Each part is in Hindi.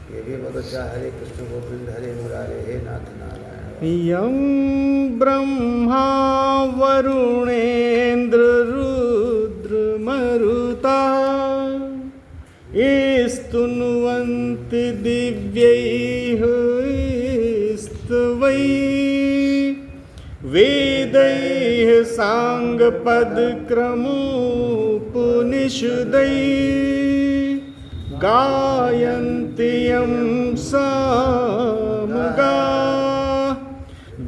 ये भी बहुत अच्छा। हरे कृष्ण गोविंद हरे मुरारे हे नाथ नारायण। यं ब्रह्मा वरुणेन्द्र रुद्रमरुता स्तुन्वन्ति दिव्यैः स्तवैः वेदैः साङ्गपदक्रमोपनिषदैः गायन्ति यं सामगा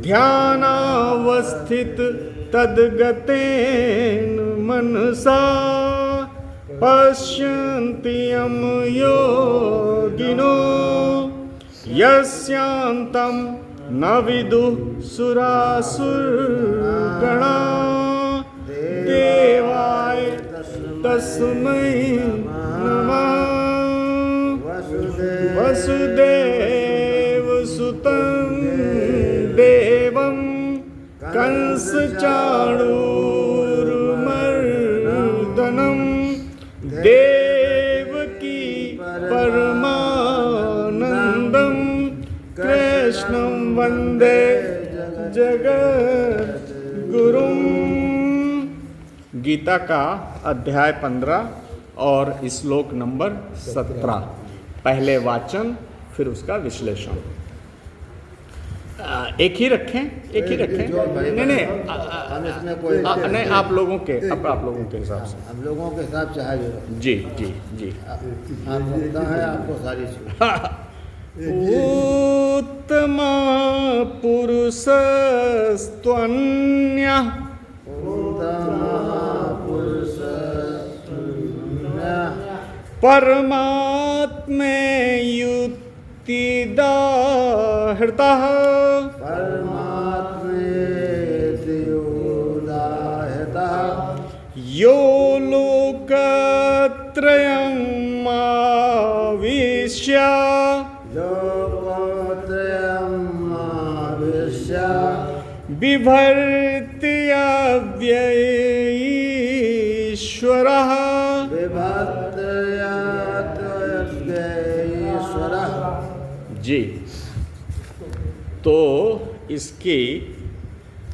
ध्यानावस्थित तद्गतेन मनसा पश्यन्ति यं योगिनो यस्यान्तं न विदुः सुरासुरगणा देवाय तस्मै नमः। वसुदेवसुतं देवं कंसचाणूरमर्दनं देवकी परमानन्दं कृष्णं वन्दे जगद्गुरुं। गीता का अध्याय 15 और श्लोक नंबर 17। पहले वाचन फिर उसका विश्लेषण। एक ही रखें, एक ही रखें। नहीं, आप लोगों के हिसाब से। हम लोगों के हिसाब से है जो। जी जी जी। आप होता है आपको सारी चीज। उत्तमा पुरुषस्त्वन्यः परमात्मेत्युदाहृतः यो लोकत्रयमाविश्य बिभर्ति अव्ययीश्वरः। जी, तो इसकी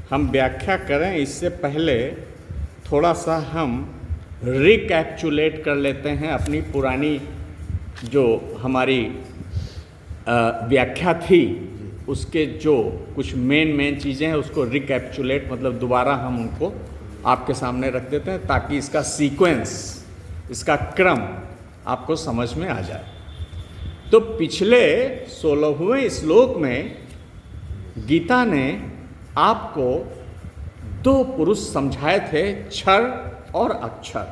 हम व्याख्या करें इससे पहले थोड़ा सा हम रिकैप्चुलेट कर लेते हैं अपनी पुरानी जो हमारी व्याख्या थी, उसके जो कुछ मेन चीज़ें हैं उसको रिकैप्चुलेट मतलब दोबारा हम उनको आपके सामने रख देते हैं ताकि इसका सीक्वेंस, इसका क्रम आपको समझ में आ जाए। तो पिछले 16वें श्लोक में गीता ने आपको 2 पुरुष समझाए थे, क्षर और अक्षर।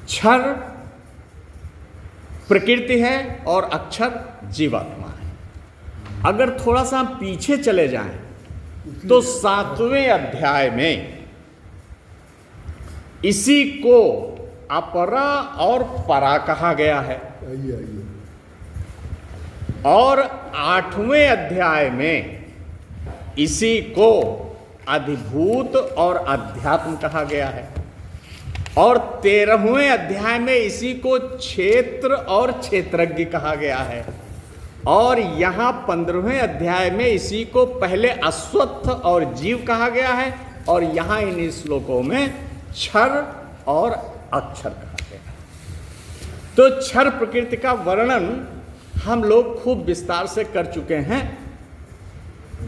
क्षर प्रकृति है और अक्षर जीवात्मा है। अगर थोड़ा सा हम पीछे चले जाएं तो 7वें अध्याय में इसी को अपरा और परा कहा गया है और 8वें अध्याय में इसी को अधिभूत और अध्यात्म कहा गया है और 13वें अध्याय में इसी को क्षेत्र और क्षेत्रज्ञ कहा गया है और यहाँ 15वें अध्याय में इसी को पहले अश्वत्थ और जीव कहा गया है और यहाँ इन श्लोकों में क्षर और अक्षर कहा गया है। तो क्षर प्रकृति का वर्णन हम लोग खूब विस्तार से कर चुके हैं,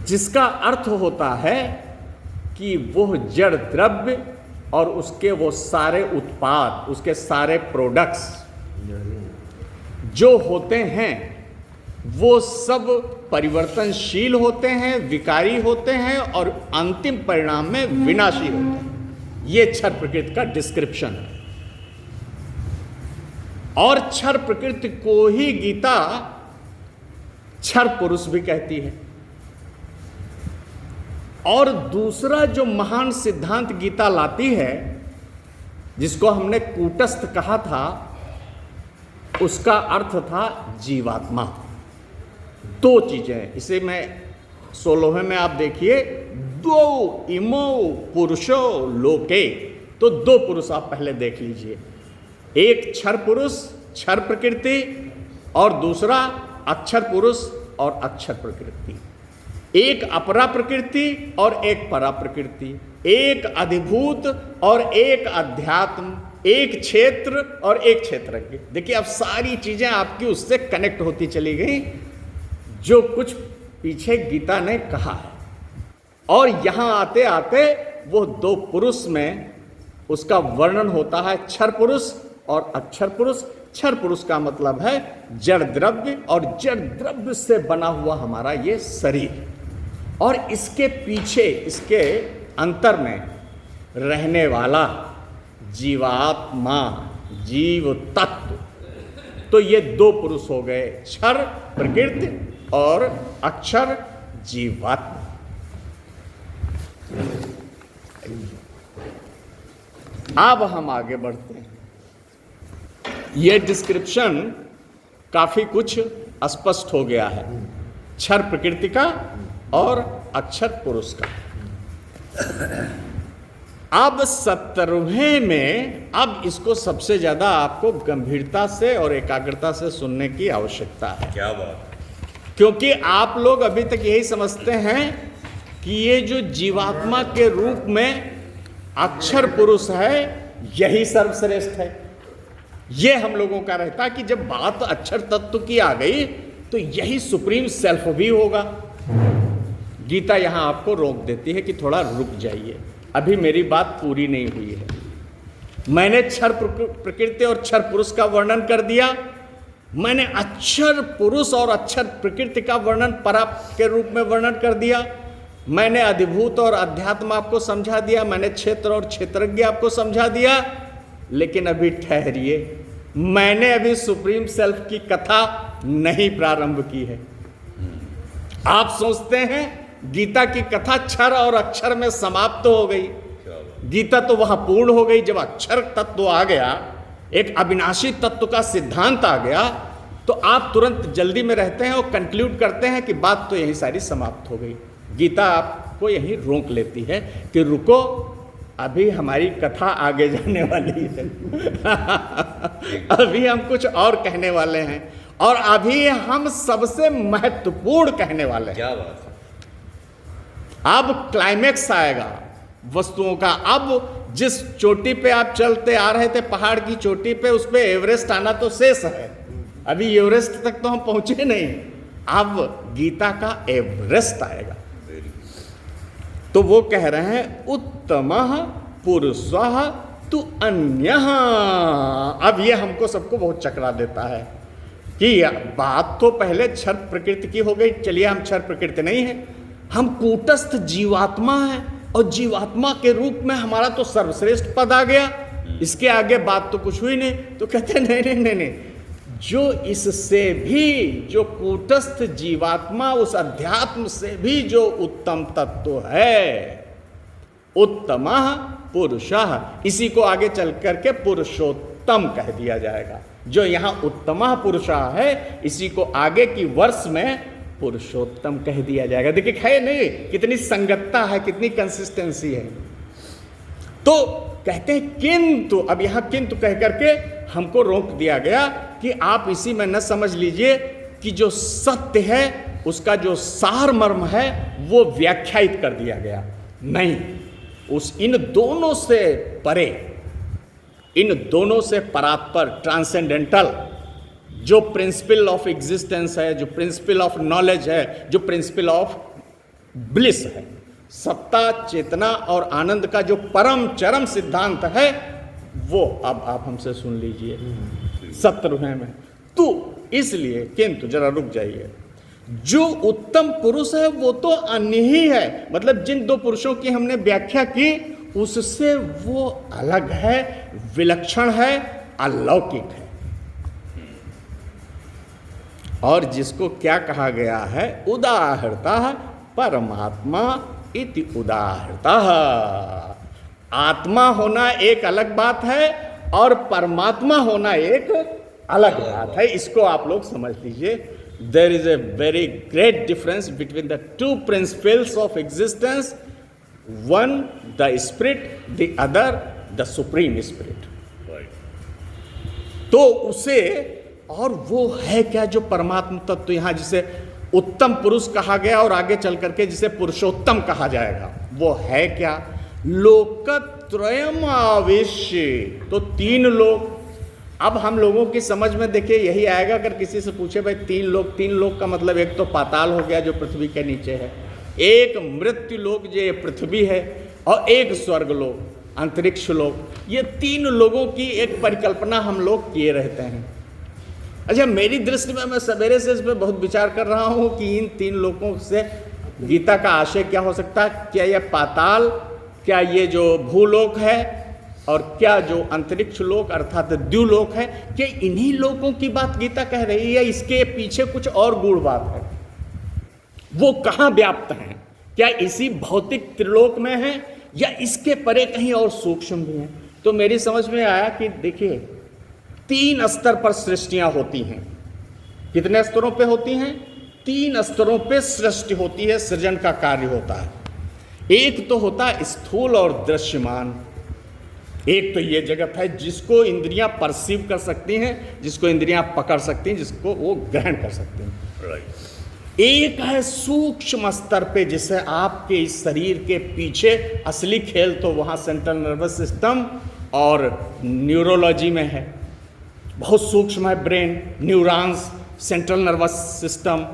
जिसका अर्थ होता है कि वो जड़ द्रव्य और उसके वो सारे उत्पाद, उसके सारे प्रोडक्ट्स जो होते हैं वो सब परिवर्तनशील होते हैं, विकारी होते हैं और अंतिम परिणाम में विनाशी होते हैं। ये क्षर प्रकृति का डिस्क्रिप्शन है और क्षर प्रकृति को ही गीता क्षर पुरुष भी कहती है। और दूसरा जो महान सिद्धांत गीता लाती है, जिसको हमने कूटस्थ कहा था, उसका अर्थ था जीवात्मा। 2 चीजें, इसे मैं 16वें में आप देखिए, 2 इमो पुरुषो लोके, तो 2 पुरुष आप पहले देख लीजिए। एक क्षर पुरुष, क्षर प्रकृति, और दूसरा अक्षर पुरुष और अक्षर प्रकृति, एक अपरा प्रकृति और एक परा प्रकृति, एक अधिभूत और एक अध्यात्म, एक क्षेत्र और एक क्षेत्रज्ञ। देखिए अब सारी चीजें आपकी उससे कनेक्ट होती चली गई जो कुछ पीछे गीता ने कहा है। और यहां आते आते वो दो पुरुष में उसका वर्णन होता है, क्षर पुरुष और अक्षर पुरुष। क्षर पुरुष का मतलब है जड़ द्रव्य, और जड़ द्रव्य से बना हुआ हमारा ये शरीर, और इसके पीछे इसके अंतर में रहने वाला जीवात्मा, जीव तत्व। तो ये दो पुरुष हो गए, क्षर प्रकृति और अक्षर जीवात्मा। अब हम आगे बढ़ते हैं। यह डिस्क्रिप्शन काफी कुछ स्पष्ट हो गया है, क्षर प्रकृति का और अक्षर पुरुष का। अब 17वें में अब इसको सबसे ज्यादा आपको गंभीरता से और एकाग्रता से सुनने की आवश्यकता है। क्या बात? क्योंकि आप लोग अभी तक यही समझते हैं कि ये जो जीवात्मा के रूप में अक्षर पुरुष है यही सर्वश्रेष्ठ है। ये हम लोगों का रहता है कि जब बात अक्षर तत्व की आ गई तो यही सुप्रीम सेल्फ भी होगा। गीता यहां आपको रोक देती है कि थोड़ा रुक जाइए, अभी मेरी बात पूरी नहीं हुई है। मैंने क्षर प्रकृति और क्षर पुरुष का वर्णन कर दिया, मैंने अक्षर पुरुष और अक्षर प्रकृति का वर्णन परा के रूप में वर्णन कर दिया, मैंने अधिभूत और अध्यात्म आपको समझा दिया, मैंने क्षेत्र और क्षेत्रज्ञ आपको समझा दिया। लेकिन अभी ठहरिए, मैंने अभी सुप्रीम सेल्फ की कथा नहीं प्रारंभ की है। आप सोचते हैं गीता की कथा क्षर और अक्षर में समाप्त हो गई। गीता तो वहां पूर्ण हो गई जब अक्षर तत्व आ गया, एक अविनाशी तत्व का सिद्धांत आ गया, तो आप तुरंत जल्दी में रहते हैं और कंक्लूड करते हैं कि बात तो यही सारी समाप्त हो गई। गीता आपको यही रोक लेती है कि रुको, अभी हमारी कथा आगे जाने वाली है। अभी हम कुछ और कहने वाले हैं, और अभी हम सबसे महत्वपूर्ण कहने वाले हैं। क्या बात? अब क्लाइमेक्स आएगा वस्तुओं का। अब जिस चोटी पे आप चलते आ रहे थे, पहाड़ की चोटी पे, उस पे एवरेस्ट आना तो शेष है, अभी एवरेस्ट तक तो हम पहुंचे नहीं। अब गीता का एवरेस्ट आएगा। तो वो कह रहे हैं उत्तमः पुरुषः तु अन्यः। अब ये हमको सबको बहुत चकरा देता है कि बात तो पहले क्षर प्रकृति की हो गई, चलिए हम क्षर प्रकृति नहीं है, हम कूटस्थ जीवात्मा है, और जीवात्मा के रूप में हमारा तो सर्वश्रेष्ठ पद आ गया, इसके आगे बात तो कुछ हुई नहीं। तो कहते नहीं नहीं नहीं नहीं, जो इससे भी, जो कूटस्थ जीवात्मा, उस अध्यात्म से भी जो उत्तम तत्व है, उत्तमः पुरुषः, इसी को आगे चल करके पुरुषोत्तम कह दिया जाएगा। जो यहां उत्तमः पुरुषः है, इसी को आगे की वर्ष में पुरुषोत्तम कह दिया जाएगा। देखिए है नहीं कितनी संगतता है, कितनी कंसिस्टेंसी है। तो कहते हैं किंतु, अब यहां किंतु कह करके हमको रोक दिया गया कि आप इसी में न समझ लीजिए कि जो सत्य है उसका जो सार मर्म है वो व्याख्यायित कर दिया गया। नहीं, उस इन दोनों से परे, इन दोनों से परात्पर, ट्रांसेंडेंटल जो प्रिंसिपल ऑफ एग्जिस्टेंस है, जो प्रिंसिपल ऑफ नॉलेज है, जो प्रिंसिपल ऑफ ब्लिस है, सत्ता, चेतना और आनंद का जो परम चरम सिद्धांत है, वो अब आप हमसे सुन लीजिए 17वें में। तो इसलिए किंतु जरा रुक जाइए, जो उत्तम पुरुष है वो तो अन्य ही है, मतलब जिन दो पुरुषों की हमने व्याख्या की उससे वो अलग है, विलक्षण है, अलौकिक है। और जिसको क्या कहा गया है, उदाहरतः परमात्मा इति उदाहरतः। आत्मा होना एक अलग बात है और परमात्मा होना एक अलग बात है। इसको आप लोग समझ लीजिए। There is a very great difference between the two principles of existence, one the spirit, the other the supreme spirit. तो उसे और वो है क्या जो परमात्म तत्व यहाँ जिसे उत्तम पुरुष कहा गया और आगे चल करके जिसे पुरुषोत्तम कहा जाएगा, वो है क्या? लोकत्रयम आवेश्य, तो तीन लोक। अब हम लोगों की समझ में देखिए यही आएगा, अगर किसी से पूछे भाई तीन लोक का मतलब एक तो पाताल हो गया जो पृथ्वी के नीचे है, एक मृत्यु लोक जो ये पृथ्वी है, और एक स्वर्ग लोक अंतरिक्ष लोक। ये तीन लोगों की एक परिकल्पना हम लोग किए रहते हैं। अच्छा, मेरी दृष्टि में मैं सवेरे से इस पर बहुत विचार कर रहा हूँ कि इन तीन लोकों से गीता का आशय क्या हो सकता है। क्या यह पाताल, क्या ये जो भूलोक है, और क्या जो अंतरिक्ष लोक अर्थात द्युलोक है, क्या इन्हीं लोकों की बात गीता कह रही है? इसके पीछे कुछ और गूढ़ बात है। वो कहाँ व्याप्त हैं? क्या इसी भौतिक त्रिलोक में है या इसके परे कहीं और सूक्ष्म भी हैं? तो मेरी समझ में आया कि देखिए, तीन स्तर पर सृष्टियां होती हैं। कितने स्तरों पे होती हैं? तीन स्तरों पे सृष्टि होती है, सृजन का कार्य होता है। एक तो होता है स्थूल और दृश्यमान, एक तो ये जगत है जिसको इंद्रियां परसीव कर सकती हैं, जिसको इंद्रियां पकड़ सकती हैं, जिसको वो ग्रहण कर सकती हैं। एक है सूक्ष्म स्तर पे, जिसे आपके इस शरीर के पीछे असली खेल तो वहाँ सेंट्रल नर्वस सिस्टम और न्यूरोलॉजी में है। बहुत सूक्ष्म है brain, neurons, central nervous system.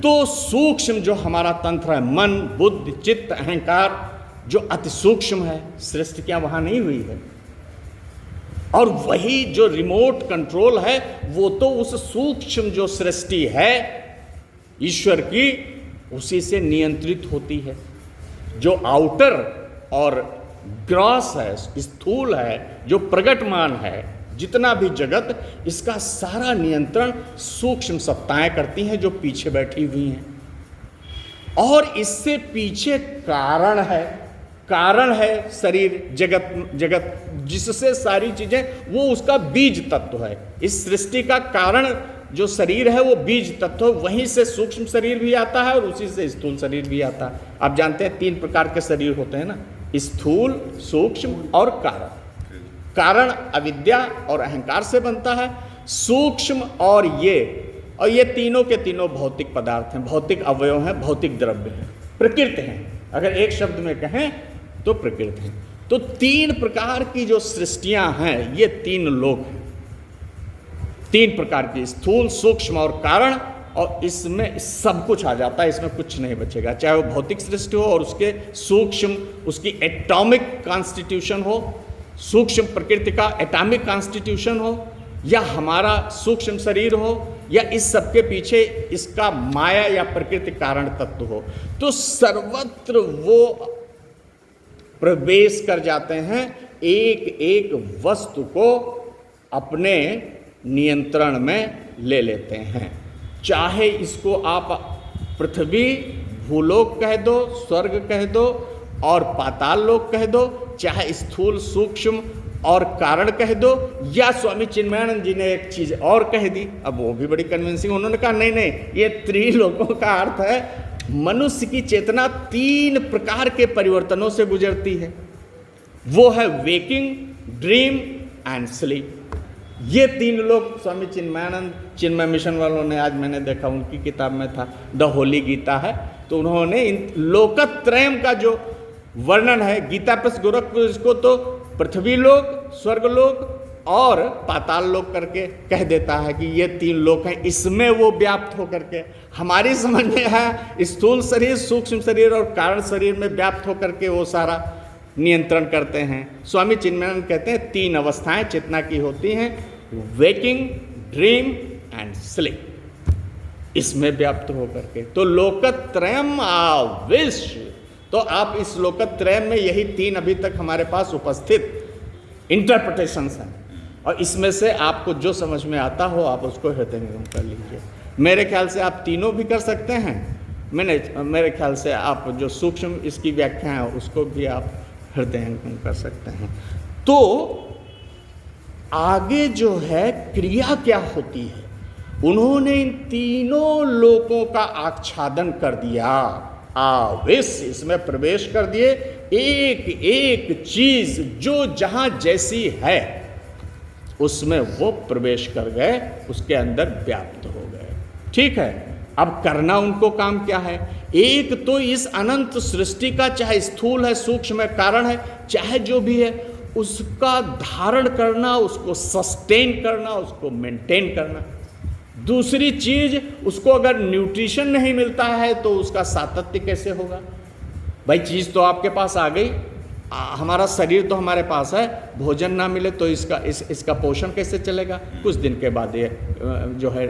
तो सूक्ष्म जो हमारा तंत्र है, मन, बुद्धि, चित्त, अहंकार, जो अति सूक्ष्म है, सृष्टि क्या वहाँ नहीं हुई है। और वही जो रिमोट कंट्रोल है, वो तो उस सूक्ष्म जो सृष्टि है ईश्वर की, उसी से नियंत्रित होती है। जो आउटर और ग्रॉस है, स्थूल है, जो प्रगटमान है, जितना भी जगत, इसका सारा नियंत्रण सूक्ष्म सत्ताएं करती हैं जो पीछे बैठी हुई हैं। और इससे पीछे कारण है शरीर, जगत जिससे सारी चीजें, वो उसका बीज तत्व है। इस सृष्टि का कारण जो शरीर है वो बीज तत्व, वहीं से सूक्ष्म शरीर भी आता है और उसी से स्थूल शरीर भी आता है। आप जानते हैं तीन प्रकार के शरीर होते हैं ना, स्थूल, सूक्ष्म और कारण। कारण अविद्या और अहंकार से बनता है, सूक्ष्म और ये तीनों के तीनों भौतिक पदार्थ हैं, भौतिक अवयव हैं, भौतिक द्रव्य हैं, प्रकृति हैं। अगर एक शब्द में कहें तो प्रकृति है। तो तीन प्रकार की जो सृष्टियां हैं, ये तीन लोक हैं। तीन प्रकार की, स्थूल, सूक्ष्म और कारण, और इसमें सब कुछ आ जाता है, इसमें कुछ नहीं बचेगा। चाहे वो भौतिक सृष्टि हो और उसके सूक्ष्म, उसकी एटॉमिक कॉन्स्टिट्यूशन हो, सूक्ष्म प्रकृति का एटॉमिक कॉन्स्टिट्यूशन हो, या हमारा सूक्ष्म शरीर हो, या इस सबके पीछे इसका माया या प्रकृति कारण तत्व हो। तो सर्वत्र वो प्रवेश कर जाते हैं, एक एक वस्तु को अपने नियंत्रण में ले लेते हैं। चाहे इसको आप पृथ्वी, भूलोक कह दो, स्वर्ग कह दो और पाताल लोक कह दो, चाहे स्थूल, सूक्ष्म और कारण कह दो, या स्वामी चिन्मयानंद जी ने एक चीज और कह दी, अब वो भी बड़ी कन्विंसिंग। उन्होंने कहा नहीं, ये त्रिलोकों का अर्थ है मनुष्य की चेतना तीन प्रकार के परिवर्तनों से गुजरती है। वो है वेकिंग, ड्रीम एंड स्लीप। ये तीन लोग स्वामी चिन्मयानंद, चिन्मय मिशन वालों ने, आज मैंने देखा उनकी किताब में था, द होली गीता है, तो उन्होंने इन लोकत्रयम का जो वर्णन है, गीता प्लस गोरखपुर, इसको तो पृथ्वी लोक, स्वर्ग लोक और पाताल लोक करके कह देता है कि ये तीन लोक हैं। इसमें वो व्याप्त होकर के हमारी समझ में है, स्थूल शरीर, सूक्ष्म शरीर और कारण शरीर में व्याप्त होकर के वो सारा नियंत्रण करते हैं। स्वामी चिन्मयानंद कहते हैं तीन अवस्थाएं चेतना की होती हैं, वेकिंग, ड्रीम एंड स्लीप, इसमें व्याप्त होकर के। तो लोकत्रयम आविश्य, तो आप इस लोकत्रयम में यही तीन अभी तक हमारे पास उपस्थित इंटरप्रिटेशंस हैं, और इसमें से आपको जो समझ में आता हो आप उसको हृदय निगम कर लीजिए। मेरे ख्याल से आप तीनों भी कर सकते हैं, मेरे ख्याल से आप जो सूक्ष्म इसकी व्याख्या है उसको भी आप हृदयंगम कर सकते हैं। तो आगे जो है क्रिया क्या होती है, उन्होंने इन तीनों लोकों का आच्छादन कर दिया, आवेश इसमें प्रवेश कर दिए। एक एक चीज जो जहां जैसी है, उसमें वो प्रवेश कर गए, उसके अंदर व्याप्त हो गए। ठीक है, अब करना उनको काम क्या है? एक तो इस अनंत सृष्टि का, चाहे स्थूल है, सूक्ष्म है, कारण है, चाहे जो भी है, उसका धारण करना, उसको सस्टेन करना, उसको मेंटेन करना। दूसरी चीज, उसको अगर न्यूट्रिशन नहीं मिलता है तो उसका सातत्य कैसे होगा? भाई चीज़ तो आपके पास आ गई, हमारा शरीर तो हमारे पास है, भोजन ना मिले तो इसका पोषण कैसे चलेगा? कुछ दिन के बाद ये जो है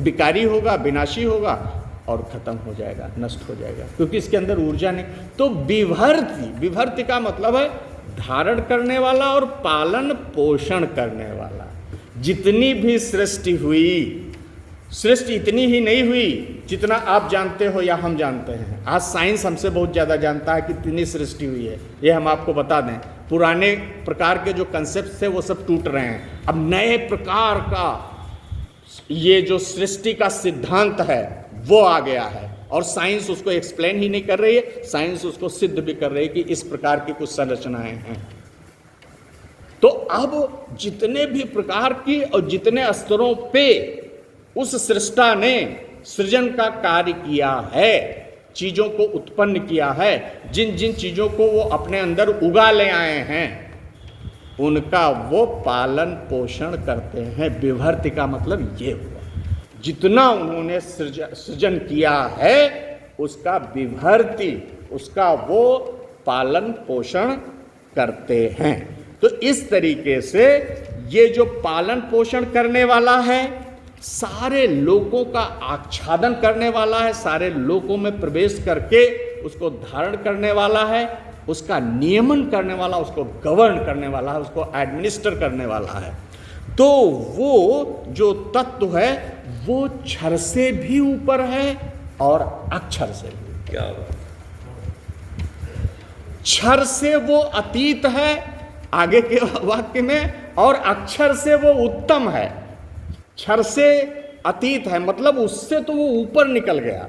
विकारी होगा, विनाशी होगा और ख़त्म हो जाएगा, नष्ट हो जाएगा, क्योंकि इसके अंदर ऊर्जा नहीं। तो विभर्ति का मतलब है धारण करने वाला और पालन पोषण करने वाला। जितनी भी सृष्टि हुई, सृष्टि इतनी ही नहीं हुई जितना आप जानते हो या हम जानते हैं। आज साइंस हमसे बहुत ज़्यादा जानता है कि कितनी सृष्टि हुई है, ये हम आपको बता दें। पुराने प्रकार के जो कंसेप्ट थे वो सब टूट रहे हैं। अब नए प्रकार का ये जो सृष्टि का सिद्धांत है वो आ गया है, और साइंस उसको एक्सप्लेन ही नहीं कर रही है, साइंस उसको सिद्ध भी कर रही है कि इस प्रकार की कुछ संरचनाएं हैं। तो अब जितने भी प्रकार की और जितने स्तरों पे उस सृष्टा ने सृजन का कार्य किया है, चीज़ों को उत्पन्न किया है, जिन जिन चीज़ों को वो अपने अंदर उगा ले आए हैं, उनका वो पालन पोषण करते हैं। विभर्ति का मतलब ये हुआ, जितना उन्होंने सृजन किया है उसका विभर्ति, उसका वो पालन पोषण करते हैं। तो इस तरीके से ये जो पालन पोषण करने वाला है, सारे लोगों का आच्छादन करने वाला है, सारे लोगों में प्रवेश करके उसको धारण करने वाला है, उसका नियमन करने वाला, उसको गवर्न करने वाला है, उसको एडमिनिस्टर करने वाला है। तो वो जो तत्व है वो क्षर से भी ऊपर है और अक्षर से भी। क्या बात? क्षर से वो अतीत है आगे के वाक्य में, और अक्षर से वो उत्तम है। क्षर से अतीत है मतलब उससे तो वो ऊपर निकल गया,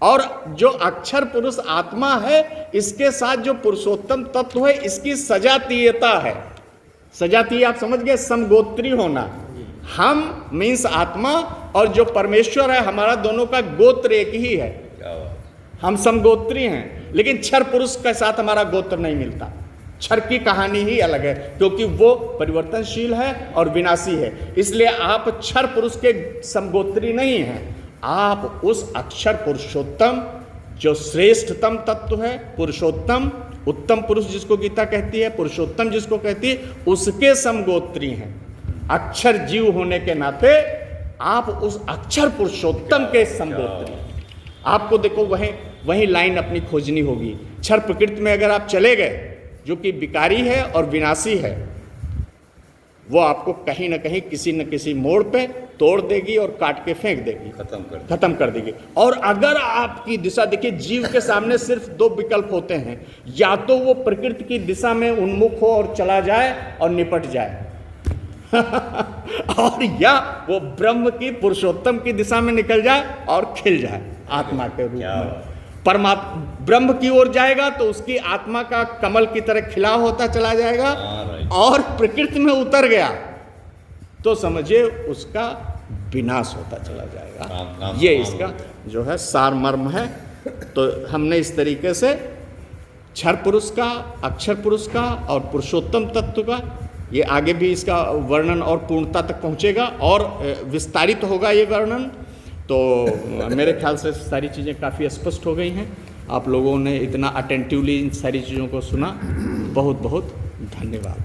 और जो अक्षर पुरुष आत्मा है, इसके साथ जो पुरुषोत्तम तत्व है, इसकी सजातीयता है। सजातीय आप समझ गए, समगोत्री होना। हम मीन्स आत्मा और जो परमेश्वर है, हमारा दोनों का गोत्र एक ही है। हम समगोत्री हैं, लेकिन क्षर पुरुष के साथ हमारा गोत्र नहीं मिलता। क्षर की कहानी ही अलग है, क्योंकि वो परिवर्तनशील है और विनाशी है। इसलिए आप क्षर पुरुष के समगोत्री नहीं हैं, आप उस अक्षर पुरुषोत्तम जो श्रेष्ठतम तत्व है, पुरुषोत्तम, उत्तम पुरुष जिसको गीता कहती है, पुरुषोत्तम जिसको कहती है, उसके समगोत्री हैं। अक्षर जीव होने के नाते आप उस अक्षर पुरुषोत्तम के समगोत्री। आपको देखो वहीं लाइन अपनी खोजनी होगी। क्षर प्रकृति में अगर आप चले गए, जो कि विकारी है और विनाशी है, वो आपको कहीं ना कहीं किसी न किसी मोड़ पे तोड़ देगी और काट के फेंक देगी, खत्म कर देगी। और अगर आपकी दिशा देखिए, जीव के सामने सिर्फ दो विकल्प होते हैं, या तो वो प्रकृति की दिशा में उन्मुख हो और चला जाए और निपट जाए और या वो ब्रह्म की, पुरुषोत्तम की दिशा में निकल जाए और खिल जाए आत्मा के रूप में। परमात्मा ब्रह्म की ओर जाएगा तो उसकी आत्मा का कमल की तरह खिला होता चला जाएगा, और प्रकृति में उतर गया तो समझिए उसका विनाश होता चला जाएगा। ये इसका जो है सार मर्म है। तो हमने इस तरीके से क्षर पुरुष का, अक्षर पुरुष का और पुरुषोत्तम तत्व का, ये आगे भी इसका वर्णन और पूर्णता तक पहुँचेगा और विस्तारित होगा ये वर्णन। तो मेरे ख्याल से सारी चीज़ें काफ़ी स्पष्ट हो गई हैं। आप लोगों ने इतना अटेंटिवली इन सारी चीज़ों को सुना, बहुत बहुत धन्यवाद।